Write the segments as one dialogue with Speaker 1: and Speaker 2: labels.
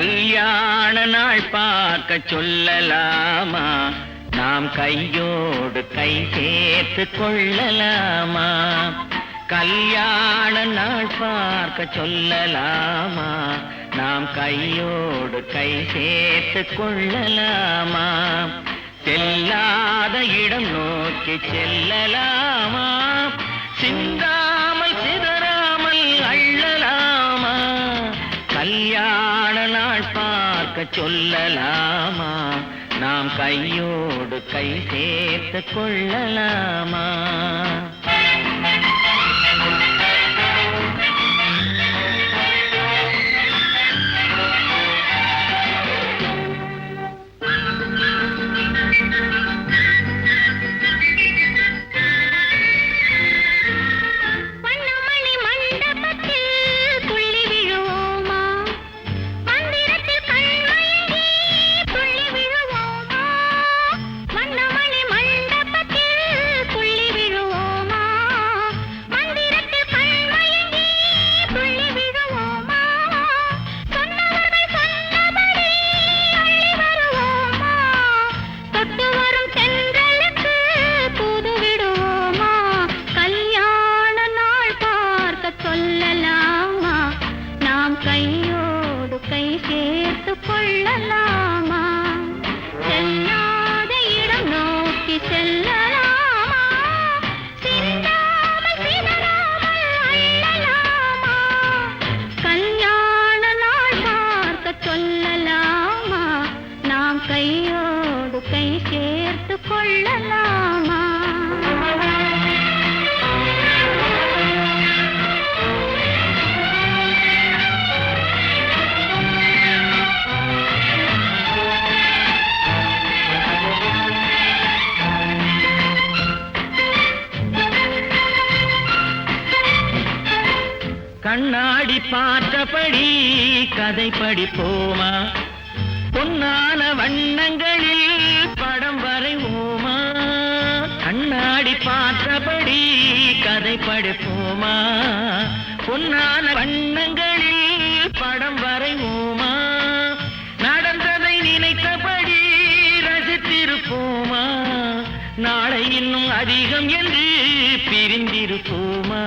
Speaker 1: கல்யாண நாள் பார்க்க சொல்லலாமா? நாம் கையோடு கை சேர்த்து கொள்ளலாமா? கல்யாண நாள் பார்க்க சொல்லலாமா? நாம் கையோடு கை சேர்த்து கொள்ளலாமா? செல்லாத இடம் நோக்கி செல்லலாமா? சிந்தாமல் சிதறாமல் அள்ளலாமா? கல்யாண நாள் பார்க்க சொல்லலாமா? நாம் கையோடு கை சேர்த்து கொள்ளலாமா? கண்ணாடி பார்த்தபடி கதை படிப்போமா? பொன்னான வண்ணங்களில் படம் வரைவோமா? கண்ணாடி பார்த்தபடி கதை படிப்போமா? பொன்னான வண்ணங்களில் படம் வரைவோமா? நடந்ததை நினைத்தபடி ரசித்திருப்போமா? நாளை இன்னும் அதிகம் என்று பிரிந்திருப்போமா?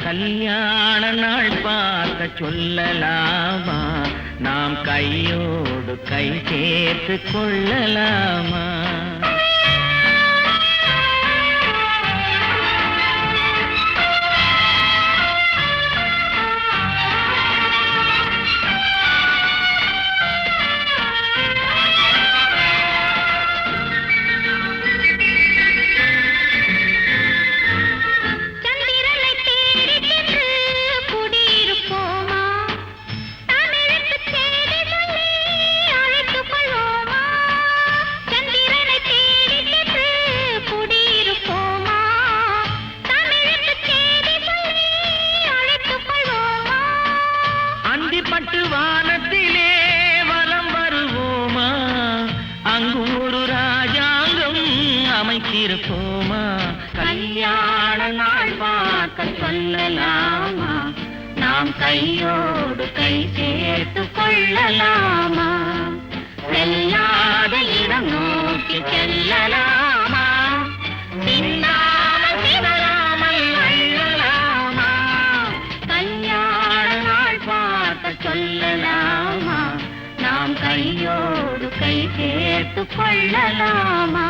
Speaker 1: கல்யாண நாள் பார்க்க சொல்லலாமா? நாம் கையோடு கை சேர்த்து கொள்ளலாமா? பட்டு வானத்திலே வலம் வருவோமா? அங்கு ஒரு ராஜாங்கம் அமைத்திருப்போமா? கல்யாண நாள் பார்க்க சொல்லலாமா? நாம் கையோடு கை சேர்த்து கொள்ளலாமா? செல்லாத இடம் நோக்கி செல்லலாமா? சிந்தாமல் சிதறாமல் அள்ளலாமா? கல்யாண நாள் பார்க்க சொல்லலாமா? நாம் கையோடு கை சேர்த்து கொள்ளலாமா?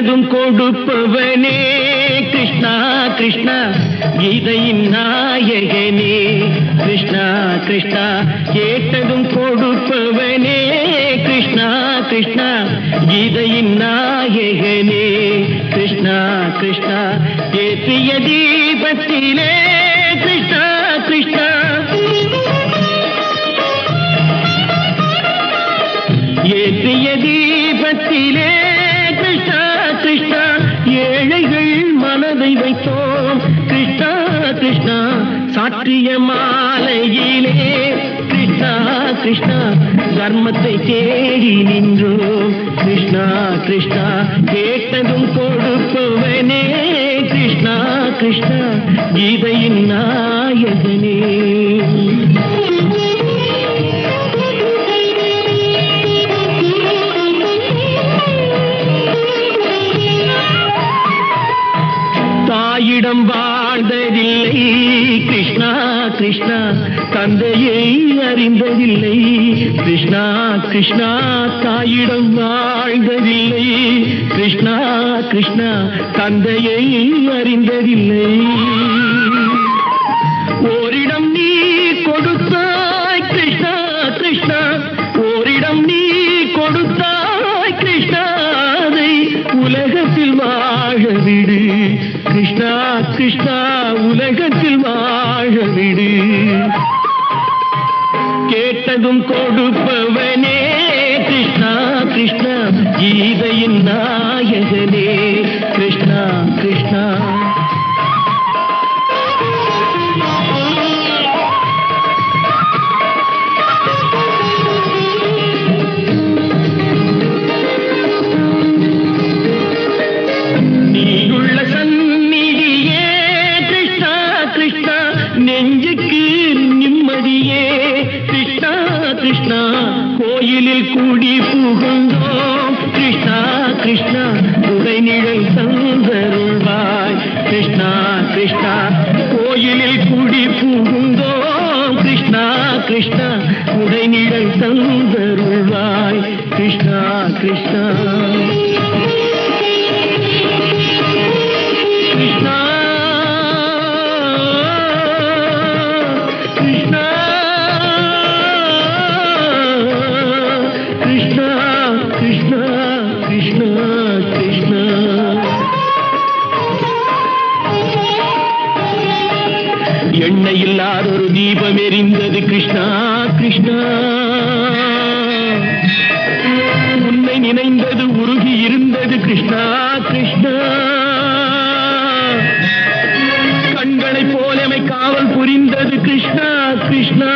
Speaker 2: கேட்டதும் கொடுப்பவனே கிருஷ்ணா கிருஷ்ணா கீதையின் நாயகனே கிருஷ்ணா கிருஷ்ணா கேட்டதும் கொடுப்பவனே கிருஷ்ணா கிருஷ்ணா கீதையின் நாயகனே கிருஷ்ணா கிருஷ்ணா ஏற்றிய தீபத்திலே கிருஷ்ணா கிருஷ்ணா ஏற்றிய தீபத்திலே கிருஷ்ணா கிருஷ்ணா ஏழைகள் மனதை வைத்தோம் கிருஷ்ணா கிருஷ்ணா சாற்றிய மாலையிலே கிருஷ்ணா கிருஷ்ணா தர்மத்தை தேடி நின்றோம் கிருஷ்ணா கிருஷ்ணா கேட்டதும் கொடுப்பவனே கிருஷ்ணா கிருஷ்ணா கீதையின் நாயகனே தாயிடம் வாழ்ந்ததில்லை கிருஷ்ணா கிருஷ்ணா தந்தையை அறிந்ததில்லை கிருஷ்ணா கிருஷ்ணா தாயிடம் வாழ்ந்ததில்லை கிருஷ்ணா கிருஷ்ணா தந்தையை அறிந்ததில்லை ஓரிடம் நீ கொடுத்தாய் கிருஷ்ணா கிருஷ்ணா ஓரிடம் நீ கொடுத்தாய் கிருஷ்ணா அதை உலகத்தில் வாழ விடு கிருஷ்ணா கிருஷ்ணா உலகத்தில் வாழ விடு கேட்டதும் கொடுப்பவனே கிருஷ்ணா கிருஷ்ணா கீதையின் நாயகனே கிருஷ்ணா கிருஷ்ணா நெஞ்சுக்கு நிம்மதியே கிருஷ்ணா கிருஷ்ணா கோயிலில் கூடி புகுந்தோம் கிருஷ்ணா கிருஷ்ணா உடைநிழல் தந்தருள்வாய் கிருஷ்ணா கிருஷ்ணா கோயிலில் கூடி புகுந்தோம் கிருஷ்ணா கிருஷ்ணா உடைநிழல் தந்தருள்வாய் கிருஷ்ணா கிருஷ்ணா கிருஷ்ணா கிருஷ்ணா கிருஷ்ணா கிருஷ்ணா எண்ணெய் இல்லாத ஒரு தீபம் எரிந்தது கிருஷ்ணா கிருஷ்ணா உன்னை நினைந்தது உருகி இருந்தது கிருஷ்ணா கிருஷ்ணா கண்களை போலமை காவல் புரிந்தது கிருஷ்ணா கிருஷ்ணா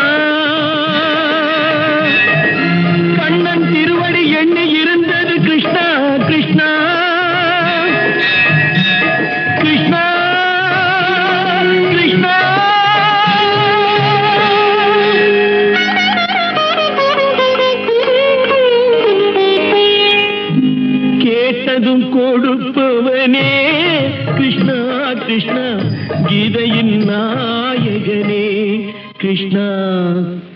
Speaker 2: கண்ணன் திருவடி எண்ணி இருந்தது கிருஷ்ணா கிருஷ்ணா கிருஷ்ணா கிருஷ்ணா கேட்டதும் கொடுப்பவனே கிருஷ்ணா கிருஷ்ணா கீதையின் நாயகனே கிருஷ்ணா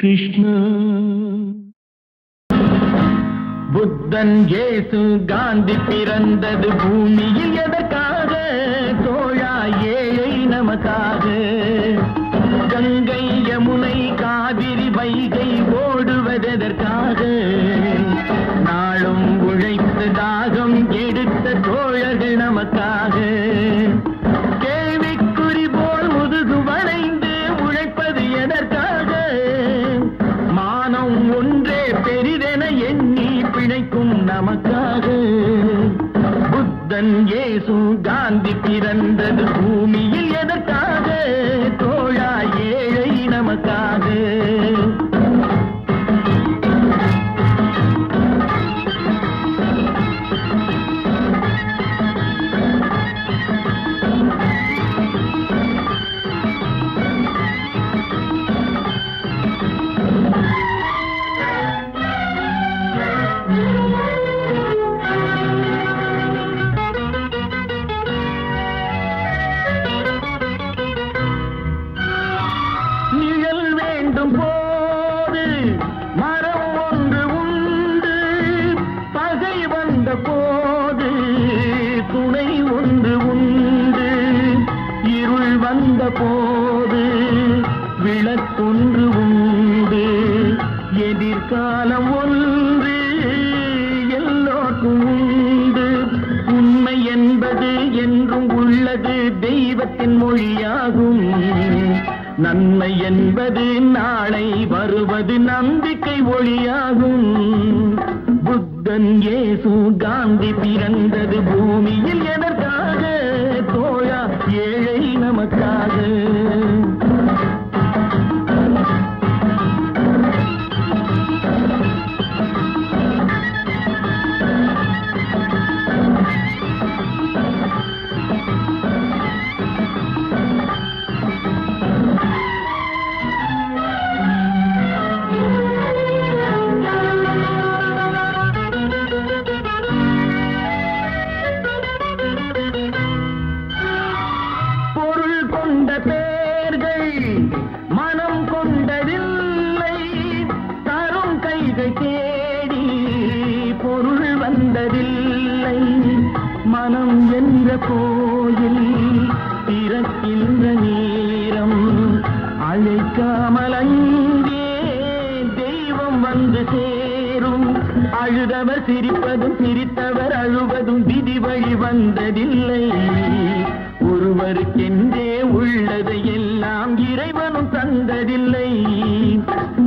Speaker 2: கிருஷ்ணா புத்தன் இயேசு காந்தி பிறந்தது பூமியில் எதற்காக தோழா ஏழை நமக்காக கங்கை யமுனை காவிரி வைகை ஓடுவதற்காக நாளும் உழைத்து தாகம் எடுத்த தோழர்கள் நமக்காக கேள்விக்குறி போல் முதுகு வளைந்து உழைப்பது எதற்காக மானம் ஒன்றே பெரிதென எண்ணி பிழைக்கும் நமக்காக புத்தன் இயேசு காந்தி பிறந்தது பூமியில் எதற்காக தோழா ஏழை நமக்காக உள்ளத்தின் மொழியாகும். நன்மை என்பது நாளை வருவது நம்பிக்கை ஒளியாகும். புத்தன் இயேசு காந்தி பிறந்தது பூமியில் எதற்காக? தோழா, ஏழை நமக்காக. மனம் என்ற கோயில் திறக்கின்ற நேரம் அழைக்காமல் அங்கே தெய்வம் வந்து சேரும். அழுதவர் சிரிப்பதும் சிரித்தவர் அழுவதும் விதி வழி வந்ததில்லை. ஒருவருக்கென்றே உள்ளதை எல்லாம் இறைவனும் தந்ததில்லை.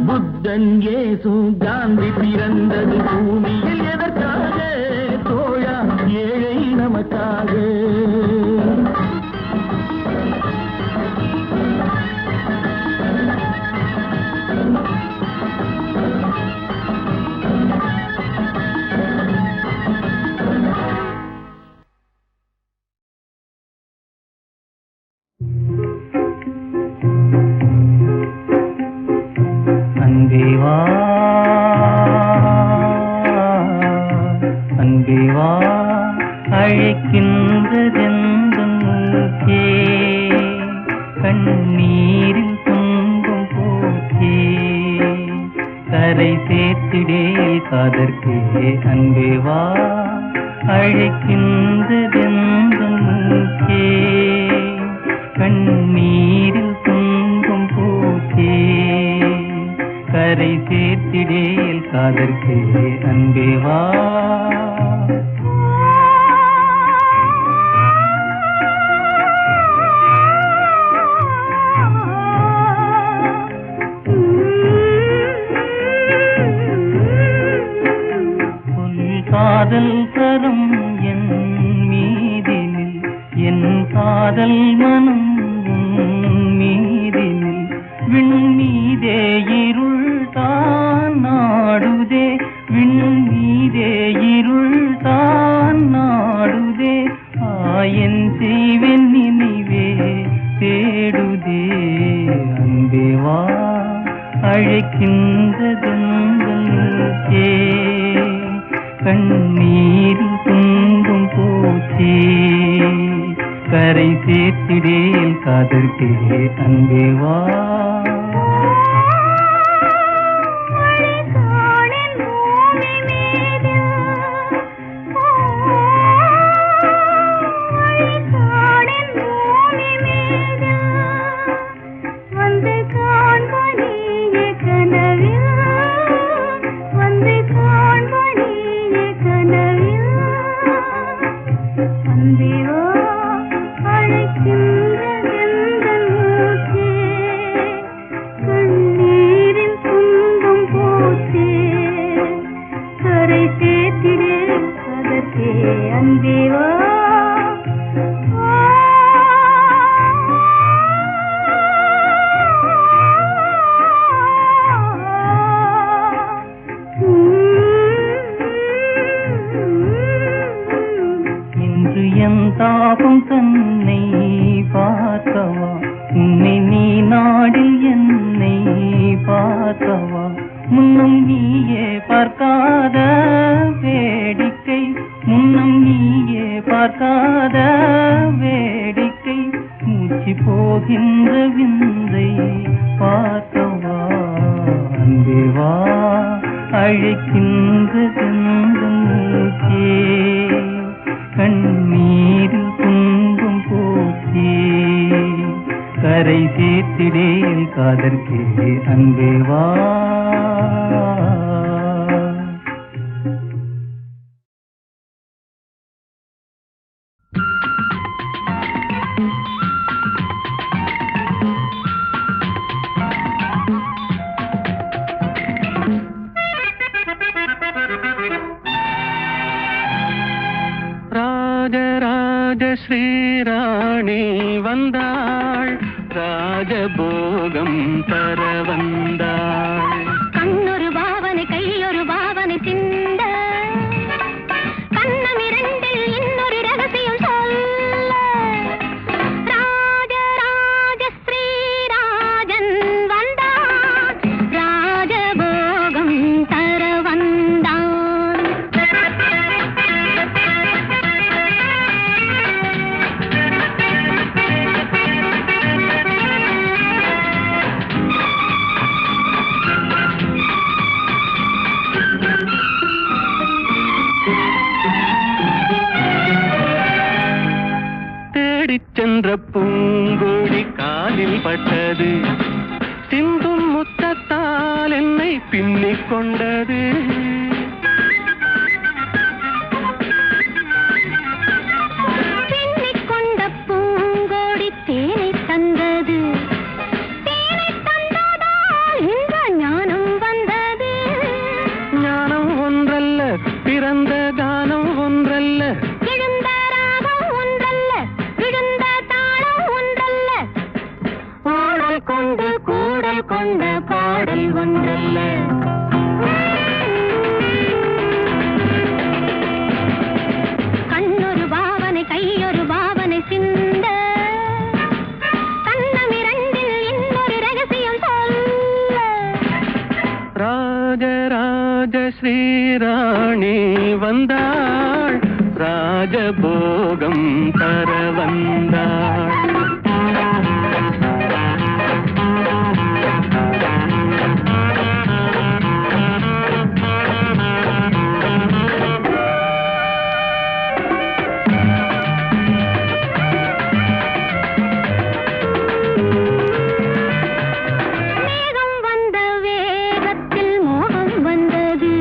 Speaker 2: புத்தன் இயேசு காந்தி பிறந்தது பூமியில் எதற்காக? தோழா, ஏழை நமக்காக.
Speaker 3: அன்பேவா அன்பேவா அழைக்கின்றதெந்தன் மூச்சே, கண்ணீரில் துன்பம் போச்சே, கரை சேர்த்திடே காதற்கே. அன்பேவா அழைக்கின்றதெந்தன் மூச்சே, கண்ணீரில் துன்பம் போச்சே, கரை சேர்த்திடேல் காதற்கே. அன்பேவா காதல் தரும் என் மீதினில், என் காதல் மனம் மீதினில், விண்மீதே இருள் தான் நாடுதே, விண்மீதே இருள் தான் நாடுதே, ஆயன் செய்வன் நினைவே தேடுதே. அன்பேவா அழைக்கின்றதே, கண்ணீரில் துன்பம் போச்சே, கரை சேர்த்திடேல் காதற்கே. அன்பேவா தாபம் தன்னை பார்க்கவா, உன்னை நீ நாடில் என்னை பார்க்கவா, முன்னும் நீயே பார்க்காத வேடிக்கை, முன்னும் நீயே பார்க்காத வேடிக்கை, மூச்சு போகின்ற விந்தை பார்க்கவா. அன்பேவா அழைக்கின்றதெந்தன் மூச்சே, கண்ணீரில் துன்பம் போச்சே, கரை சேர்த்திடேல் காதற்கே. அன்பேவா ராஜராஜ ஸ்ரீராணி வந்தாள், ராஜபோகம் தர வந்தாள்.
Speaker 1: கண்ணொரு பாவனை கையொரு பாவனை சிந்த, கண்ணம் இரண்டில் இன்னொரு ரகசியம் சொல்ல. ராஜராஜ ஸ்ரீராஜன் வந்தான், ராஜபோகம் தர வந்தான்.
Speaker 3: தேடிச் சென்ற பூங்கொடி காலில் பட்டது, சிந்தும் முத்தத்தால் என்னை பின்னிக் கொண்டது.
Speaker 1: பின்னிக் கொண்ட பூங்கோடி தேனை தந்தது, தேனை தந்ததால் இந்த ஞானம் வந்தது.
Speaker 3: ஞானம் ஒன்றல்ல, பிறந்த கானம் ஒன்றல்ல,
Speaker 1: எழுந்த ராகம் ஒன்றல்ல, விழுந்த தாளம் ஒன்றல்ல, பாடல் கொண்டு கூடல் கொண்ட பாடல் ஒன்றல்ல. கண்ணொரு பாவனை கையொரு பாவனை சிந்த, கண்ணம் இரண்டில் இன்னொரு ரகசியம் சொல்ல.
Speaker 3: ராஜராஜ ஸ்ரீராணி வந்தாள், ராஜபோகம் தர வந்தாள்.
Speaker 1: மேகம் வந்த வேகத்தில் மோகம் வந்தது,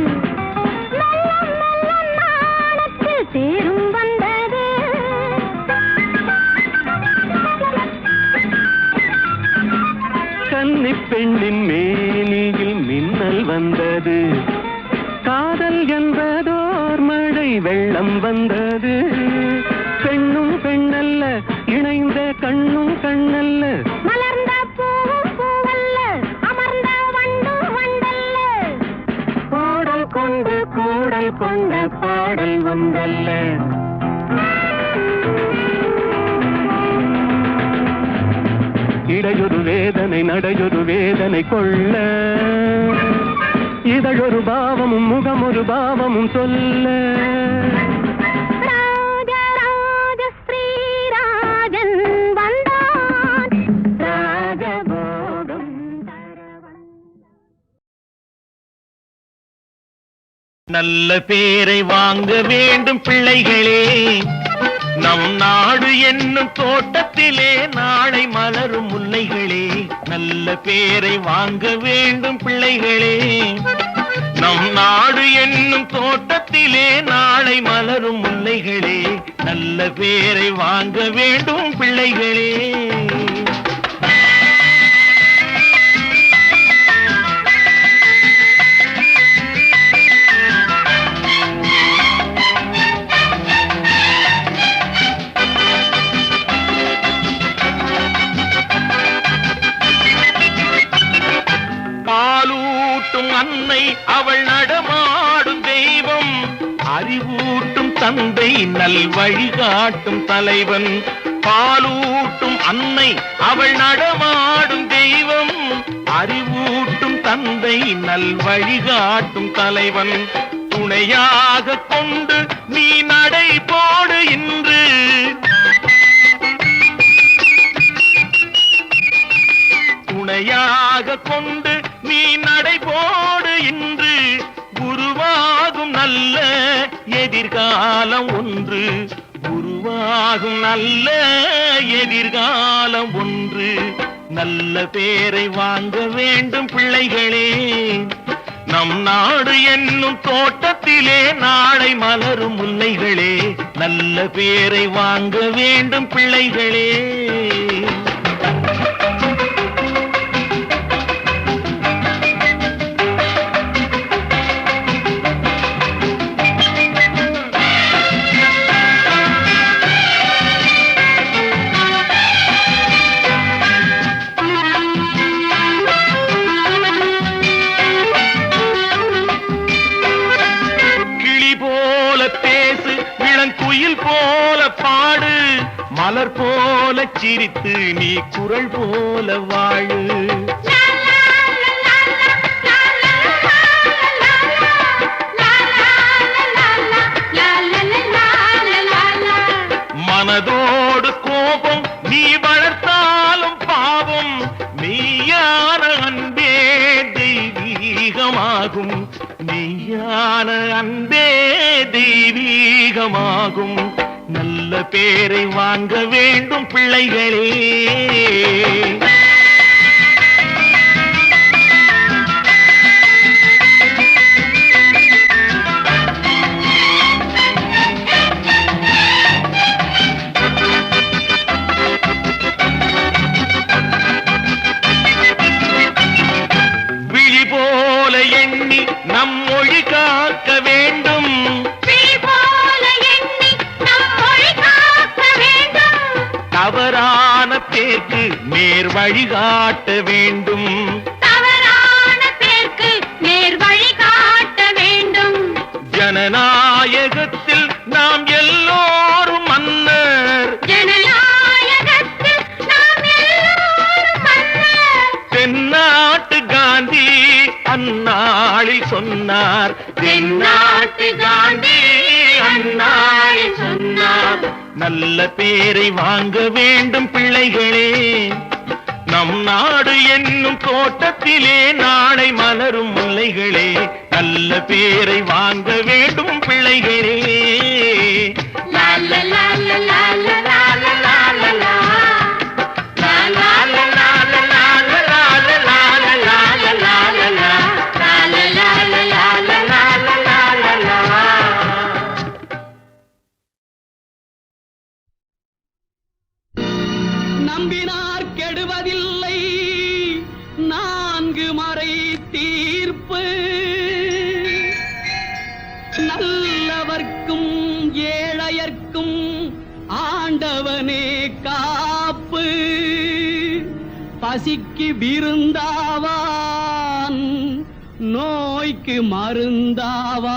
Speaker 1: நல்ல நல்ல நாணத்தில் தேரும் வந்தது.
Speaker 3: கன்னிப் பெண்ணின் மேனியில் மின்னல் வந்தது, காதல் என்பதோர் மழை வெள்ளம் வந்தது. பெண்ணும் பெண்ணல்ல, இணைந்த கண்ணும் கண்ணல்ல,
Speaker 1: மலர்ந்த பூவும் பூவல்ல, அமர்ந்த வண்டும் வண்டல்ல, பாடல் கொண்டு கூடல் கொண்ட பாடல் ஒன்றல்ல.
Speaker 3: இடையொரு வேதனை நடையொரு வேதனை கொள்ள, இதழொரு பாவமும் முகமொரு பாவமும் சொல்ல.
Speaker 1: ராஜராஜ ஸ்ரீராஜன் வந்தான், ராஜபோகம் தர வந்தான்.
Speaker 2: நல்ல பேரை வாங்க வேண்டும் பிள்ளைகளே, நம் நாடு என்னும் தோட்டத்திலே நாளை மலரும் முல்லைகளே. நல்ல பேரை வாங்க வேண்டும் பிள்ளைகளே, நம் நாடு என்னும் தோட்டத்திலே நாளை மலரும் முல்லைகளே. நல்ல பேரை வாங்க வேண்டும் பிள்ளைகளே. பாலூட்டும் அன்னை அவள் நடமாடும் தெய்வம், அறிவூட்டும் தந்தை நல் வழிகாட்டும் தலைவன். பாலூட்டும் அன்னை அவள் நடமாடும் தெய்வம், அறிவூட்டும் தந்தை நல் வழிகாட்டும் தலைவன். துணையாக கொண்டு நீ நடை போடு இன்று, துணையாக கொண்டு நீ நடை போடு இன்று. குருவாகும் நல்ல எதிர்காலம் ஒன்று, குருவாகும் நல்ல எதிர்காலம் ஒன்று. நல்ல பேரை வாங்க வேண்டும் பிள்ளைகளே, நம் நாடு என்னும் தோட்டத்திலே நாளை மலரும் முல்லைகளே. நல்ல பேரை வாங்க வேண்டும் பிள்ளைகளே.
Speaker 4: போல பாடு, மலர் போல சிரித்து நீ குரல் போல வாழு. மனதோடு கோபம் நீ வளர்த்தாலும் பாவம், மெய்யான அன்பே தெய்வீகமாகும். மெய்யான அன்பே தெய்வீகமாகும். நல்ல பேரை வாங்க வேண்டும் பிள்ளைகளே. விழி போல எண்ணி நம் மொழி காக்க வேண்டும். தவறான பேருக்கு நேர் வழிகாட்ட வேண்டும். ஜனநாயகத்தில் நாம் எல்லோரும் மன்னர். தென்னாட்டு காந்தி அந்நாளில் சொன்னார். தென்னாட்டு காந்தி அந்நாளில் சொன்னார். நல்ல பேரை வாங்க வேண்டும் பிள்ளைகளே. நம் நாடு என்னும் தோட்டத்திலே நாளை மலரும் முல்லைகளே. நல்ல பேரை வாங்க வேண்டும் பிள்ளைகளே.
Speaker 2: நம்பினார் கெடுவதில்லை நான்கு மறை தீர்ப்பு. நல்லவர்க்கும் ஏழையர்க்கும் ஆண்டவனே காப்பு. பசிக்கு விருந்தாவான், நோய்க்கு மருந்தாவான்.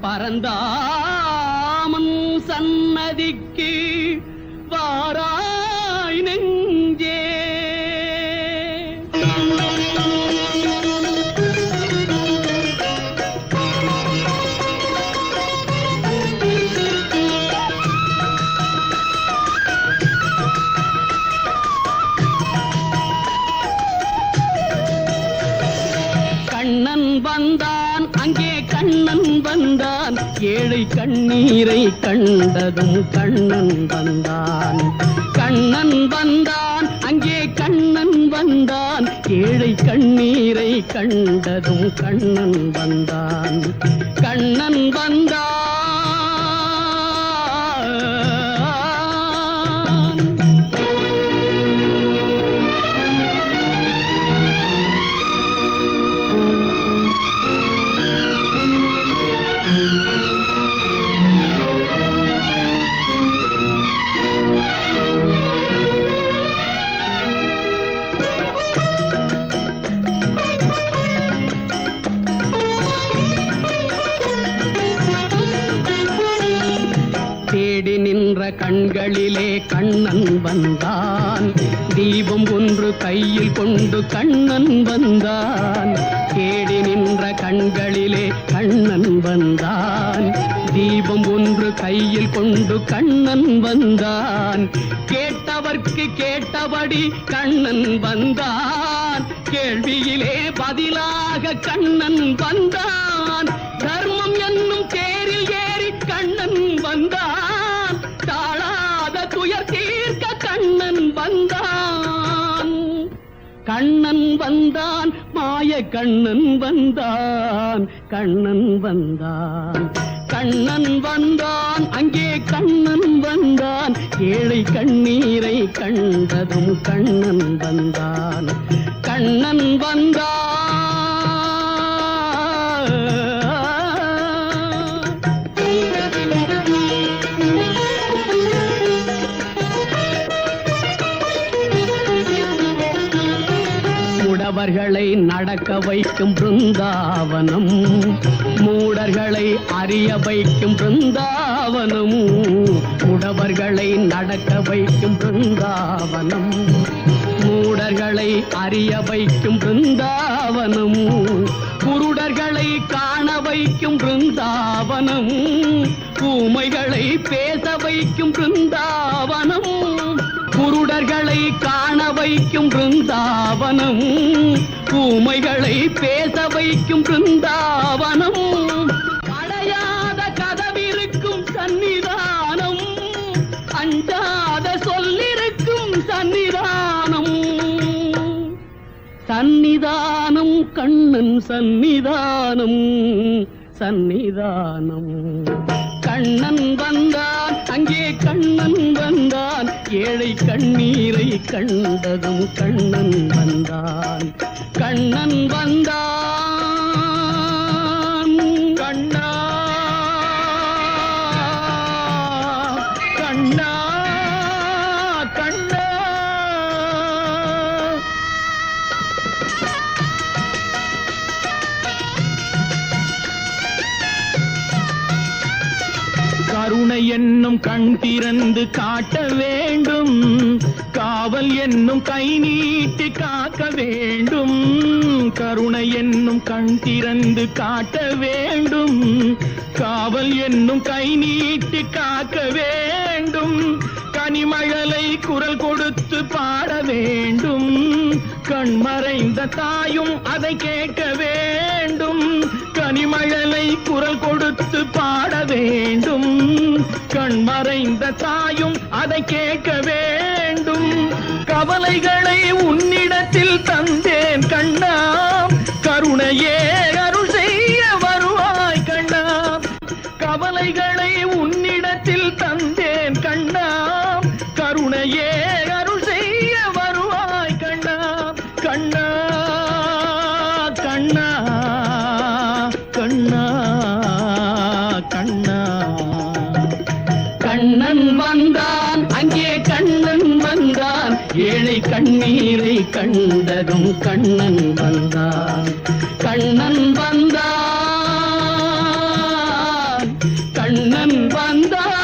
Speaker 2: பரந்தாமன் சன்னதிக்கு வாராய் நெஞ்சே. கண்ணன் வந்தான், அங்கே கண்ணன் வந்தான். ஏழை கண்ணீரை கண்டதும் கண்ணன் வந்தான். கண்ணன் வந்தான், அங்கே கண்ணன் வந்தான். ஏழை கண்ணீரை கண்டதும் கண்ணன் வந்தான். கண்ணன் வந்தான். தேடி நின்ற கண்களிலே கண்ணன் வந்தான். தீபம் ஒன்று கையில் கொண்டு கண்ணன் வந்தான். தேடி நின்ற கண்களிலே கண்ணன் வந்தான். தீபம் ஒன்று கையில் கொண்டு கண்ணன் வந்தான். கேட்டவர்க்கு கேட்டபடி கண்ணன் வந்தான். கேள்வியிலே பதிலாக கண்ணன் வந்தான். தர்மம் என்னும் தேரில் ஏறி கண்ணன் வந்தான். தாழாத துயர் தீர்க்க கண்ணன் வந்தான். கண்ணன் வந்தான், மாய கண்ணன் வந்தான். கண்ணன் வந்தான். கண்ணன் வந்தான், அங்கே கண்ணன் வந்தான். ஏழை கண்ணீரை கண்டதும் கண்ணன் வந்தான். கண்ணன் வந்தான். முடவர்களை நடக்க வைக்கும் பிருந்தாவனம், மூடர்களை அறிய வைக்கும் பிருந்தாவனம்.
Speaker 5: பிருந்தாவனம் உடவர்களை நடக்க வைக்கும் பிருந்தாவனம் மூடர்களை அறிய வைக்கும் பிருந்தாவனம் குருடர்களை காண வைக்கும் பிருந்தாவனம் ஊமைகளை பேச வைக்கும் பிருந்தாவனம் குருடர்களை காண வைக்கும் பிருந்தாவனம் ஊமைகளை பேச வைக்கும் பிருந்தாவனம் அடையாத கதவிருக்கும் சன்னிதானம் அஞ்சாத சொல்லிருக்கும் சன்னிதானம் சன்னிதானம் கண்ணன் சன்னிதானம் சன்னிதானம் கண்ணன் வந்தான் அங்கே கண்ணன் வந்தான் ஏழை கண்ணீரை கண்டதும் கண்ணன் வந்தான் கண்ணன் வந்தான் கண்ணா கண்ணா கண்ணா
Speaker 2: கருணை என்னும் கண் திறந்து காட்ட வேண்டும் காவல் என்னும் கை நீட்டி காக்க வேண்டும் கருணை என்னும் கண் திறந்து காட்ட வேண்டும் காவல் என்னும் கை நீட்டி காக்க வேண்டும் கனிமழலை குரல் கொடுத்து பாட வேண்டும் கண்மறைந்த தாயும் அதை கேட்க வேண்டும் கனிமழலை குரல் கொடுத்து பாட வேண்டும் கண்மறைந்த தாயும் அதை கேட்க வேண்டும் கவலைகளை உன்னிடத்தில் தந்தேன் கண்ணா கருணையே அருள் செய்ய வருவாய் கண்ணா கவலைகளை உன்னிடத்தில் தந்தேன் கண்ணா கருணையே அருள் செய்ய வருவாய் கண்ணா கண்ணா கண்ணா கண்ணா கண்ணா கண்ணன் வந்தான் அங்கே கண்ணன் வந்தான் ஏழை கண்ணீரை கண்டதும் கண்ணன் வந்தான் கண்ணன் வந்தான் கண்ணன் வந்தான்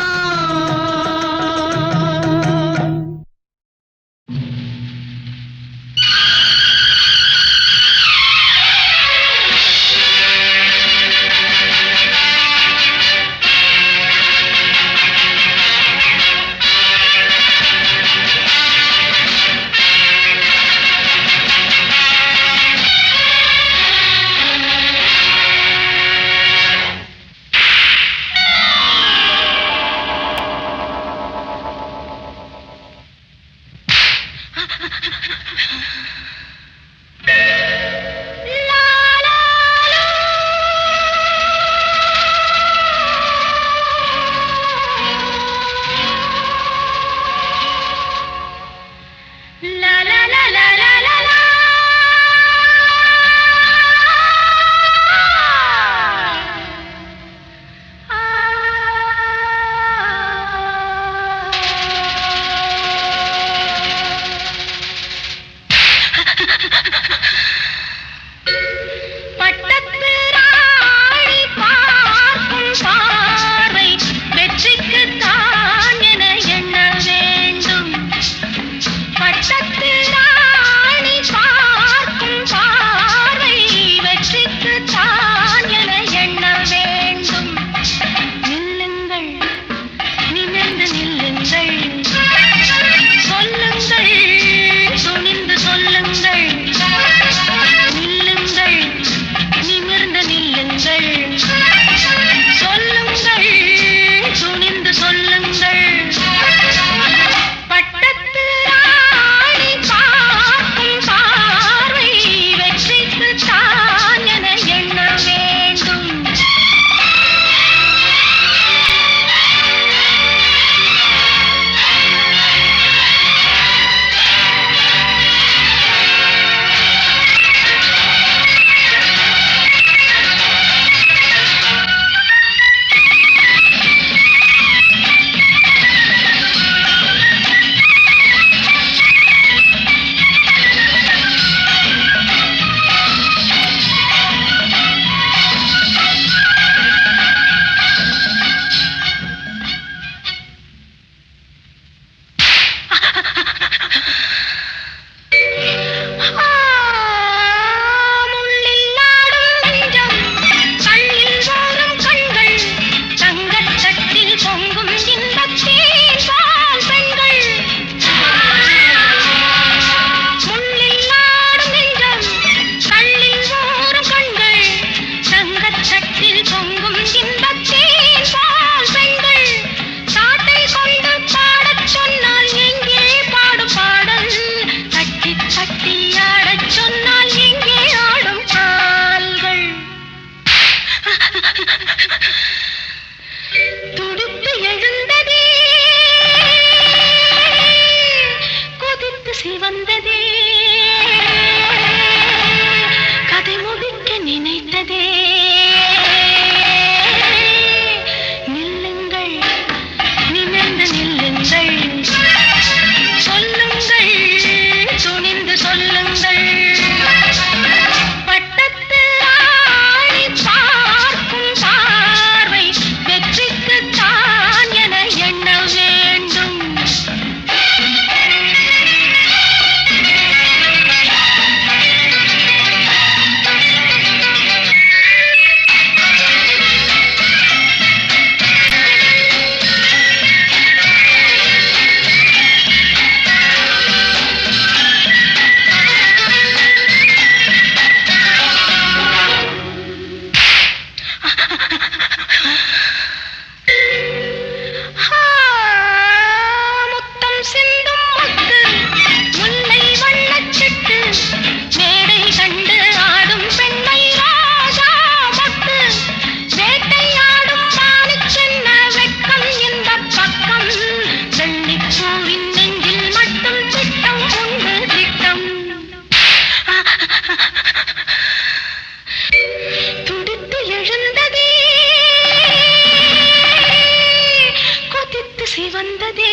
Speaker 1: வந்ததே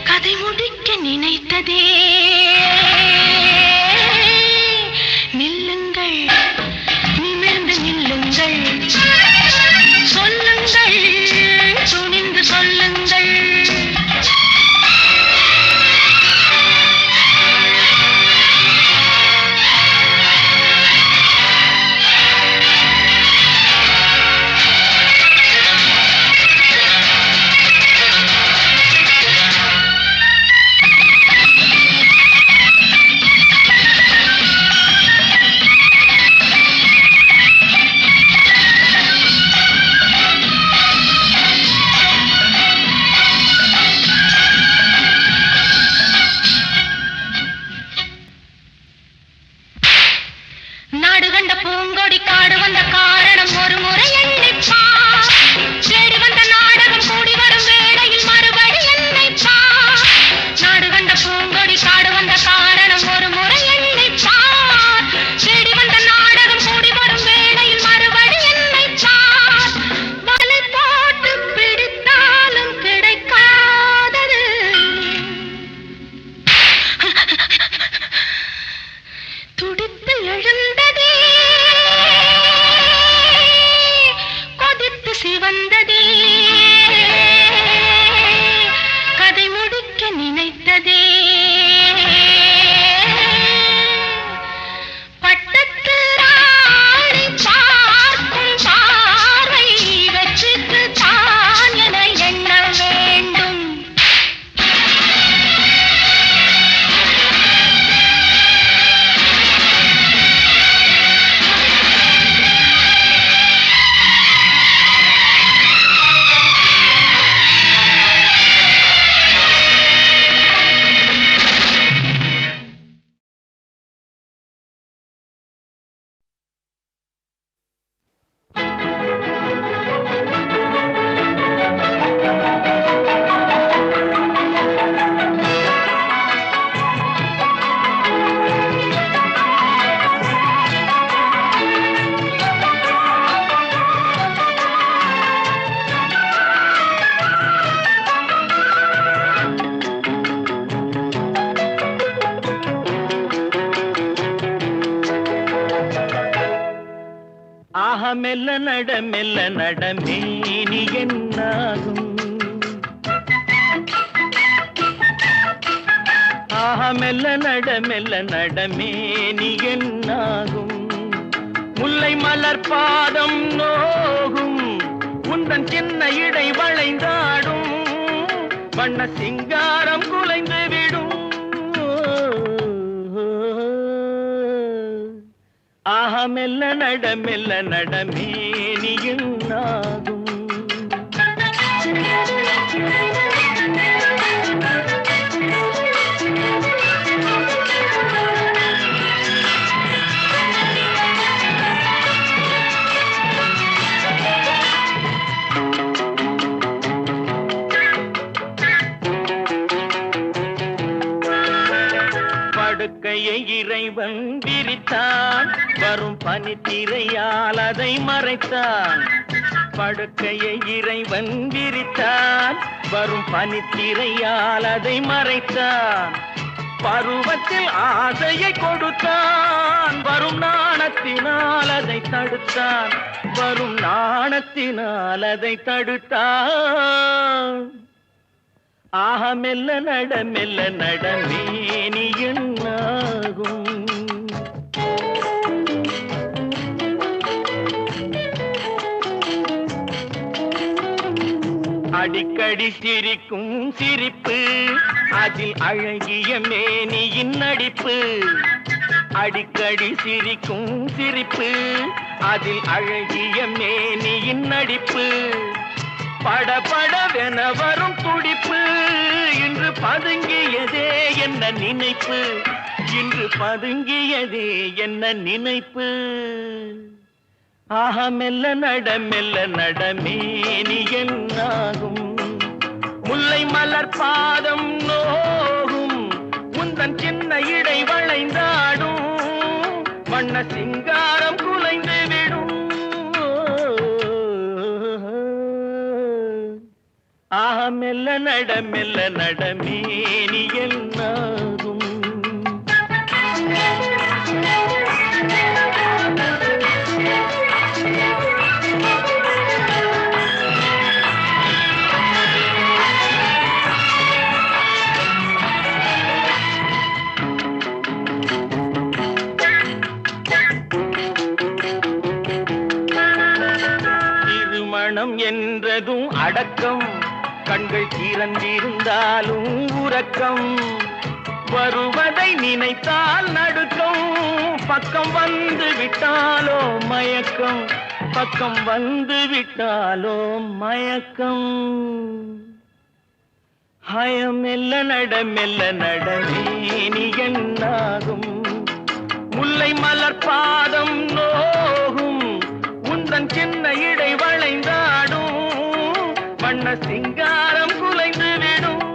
Speaker 1: கதை முடிக்க நினைத்ததே நில்லுங்கள் நிமிர்ந்து நில்லுங்கள் சொல்லுங்கள் துணிந்து சொல்லுங்கள் நாடு கண்ட பூங்கொடி காடு வந்த காரணம் ஒரு முறை எண்ணிப்பா தேடி வந்த நாடகம் கூடி வரும் வேளையில் மறுபடி எண்ணிப்பா நாடு கண்ட பூங்கொடி காடு வந்த காரணம் ஒரு முறை எண்ணிப்பா தேடி வந்த நாடகம் கூடி வரும் வேளையில் மறுபடி எண்ணிப்பா வலை போட்டு பிடித்தாலும் கிடைக்காதது துடித்து எழுந்ததே கொதித்து சிவந்ததே கதை முடிக்க நினைத்ததே பட்டத்து ராணி பார்க்கும் பார்வை வெற்றிக்கு தான் என எண்ண வேண்டும்
Speaker 2: ஆஹா மெல்ல நட மேனி என்னாகும் ஆஹா மெல்ல நட மேனி என்னாகும் முல்லை மலர் பாதம் நோகும் உந்தன் சின்ன இடை வளைந்தாடும் வண்ண சிங்காரம் குலைந்து விடும் ஆஹா மெல்ல நட மேனி என்னாகும் படுக்கையை இறைவன் விரித்தான் வரும் பனித்திரையால் அதை மறைத்தான் படுக்கையை இறைவன் விரித்தான் வரும் பனித்திரையால் அதை மறைத்தான் பருவத்தில் ஆசையை கொடுத்தான் வரும் நாணத்தினால் அதை தடுத்தான் வரும் நாணத்தினால் அதை தடுத்தான் ஆஹா மெல்ல நட மேனி என்னாகும் அடிக்கடி சிரிக்கும் சிரிப்பு அதில் அழகிய மேனியின் நடிப்பு அடிக்கடி சிரிக்கும் சிரிப்பு அதில் அழகிய மேனியின் நடிப்பு படபடவென வரும் துடிப்பு இன்று பதுங்கியதே என்ன நினைப்பு இன்று பதுங்கியதே என்ன நினைப்பு ஆஹா மெல்ல நட மேனி என்னாகும் முல்லை மலர் பாதம் நோகும் உந்தன் சின்ன இடை வளைந்தாடும் வண்ண சிங்காரம் குலைந்து விடும் ஆஹா மெல்ல நட மேனி என்னாகும். திருமணம் என்றதும் அடக்கம், கண்கள் திறந்திருந்தாலும் உறக்கம், வருவதை நினைத்தால் நடுக்கம், பக்கம் வந்து விட்டாலோ மயக்கம், பக்கம் வந்து விட்டாலோ மயக்கம். ஹயம் மெல்ல நட நீ என்னாகும். முல்லை மலர் பாதம் நோகும், உந்தன் சின்ன இடை வளைந்தாடும், வண்ண சிங்காரம் குலைந்து விடும்.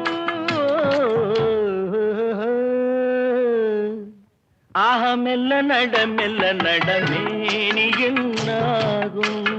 Speaker 2: ஆஹா மெல்ல நட மேனி என்னாகும்.